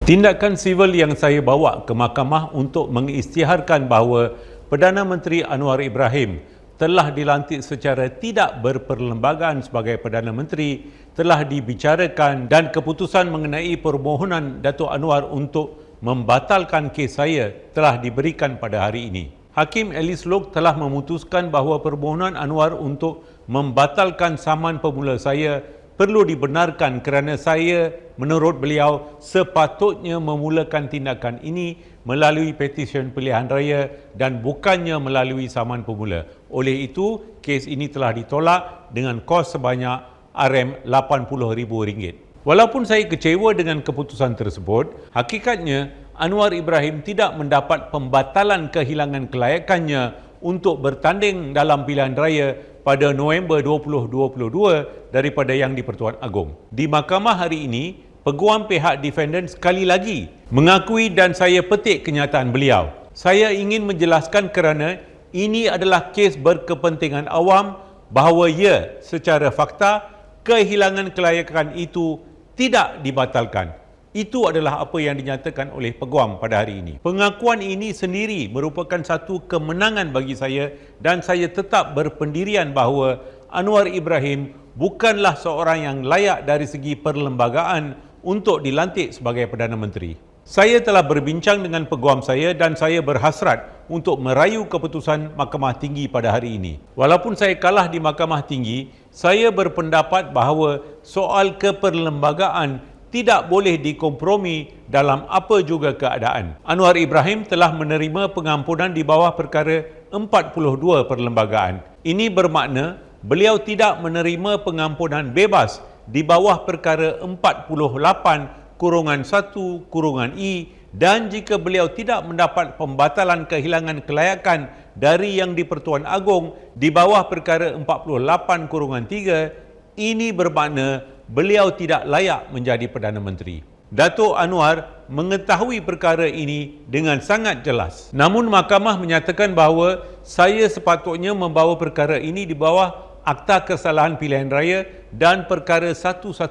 Tindakan sivil yang saya bawa ke mahkamah untuk mengisytiharkan bahawa Perdana Menteri Anwar Ibrahim telah dilantik secara tidak berperlembagaan sebagai Perdana Menteri telah dibicarakan dan keputusan mengenai permohonan Datuk Anwar untuk membatalkan kes saya telah diberikan pada hari ini. Hakim Alice Loke telah memutuskan bahawa permohonan Anwar untuk membatalkan saman pemula saya perlu dibenarkan kerana saya, menurut beliau, sepatutnya memulakan tindakan ini melalui petisyen pilihan raya dan bukannya melalui saman pemula. Oleh itu, kes ini telah ditolak dengan kos sebanyak RM80,000. Walaupun saya kecewa dengan keputusan tersebut, hakikatnya Anwar Ibrahim tidak mendapat pembatalan kehilangan kelayakannya untuk bertanding dalam pilihan raya pada November 2022 daripada Yang di-Pertuan Agong. Di mahkamah hari ini, peguam pihak defendant sekali lagi mengakui dan saya petik kenyataan beliau. Saya ingin menjelaskan kerana ini adalah kes berkepentingan awam bahawa ya, secara fakta, kehilangan kelayakan itu tidak dibatalkan. Itu adalah apa yang dinyatakan oleh peguam pada hari ini. Pengakuan ini sendiri merupakan satu kemenangan bagi saya dan saya tetap berpendirian bahawa Anwar Ibrahim bukanlah seorang yang layak dari segi perlembagaan untuk dilantik sebagai Perdana Menteri. Saya telah berbincang dengan peguam saya dan saya berhasrat untuk merayu keputusan Mahkamah Tinggi pada hari ini. Walaupun saya kalah di Mahkamah Tinggi, saya berpendapat bahawa soal keperlembagaan tidak boleh dikompromi dalam apa juga keadaan. Anwar Ibrahim telah menerima pengampunan di bawah perkara 42 perlembagaan. Ini bermakna beliau tidak menerima pengampunan bebas di bawah perkara 48-1-I dan jika beliau tidak mendapat pembatalan kehilangan kelayakan dari Yang di-Pertuan Agong di bawah perkara 48-3, ini bermakna beliau tidak layak menjadi Perdana Menteri. Datuk Anwar mengetahui perkara ini dengan sangat jelas. Namun mahkamah menyatakan bahawa saya sepatutnya membawa perkara ini di bawah Akta Kesalahan Pilihan Raya dan perkara 118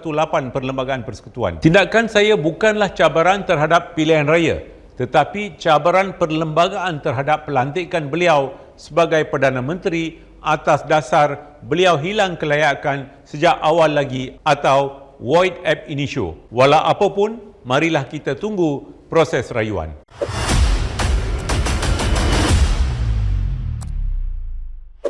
Perlembagaan Persekutuan. Tindakan saya bukanlah cabaran terhadap pilihan raya, tetapi cabaran perlembagaan terhadap pelantikan beliau sebagai Perdana Menteri atas dasar beliau hilang kelayakan sejak awal lagi atau void ab initio. Walau apapun, marilah kita tunggu proses rayuan.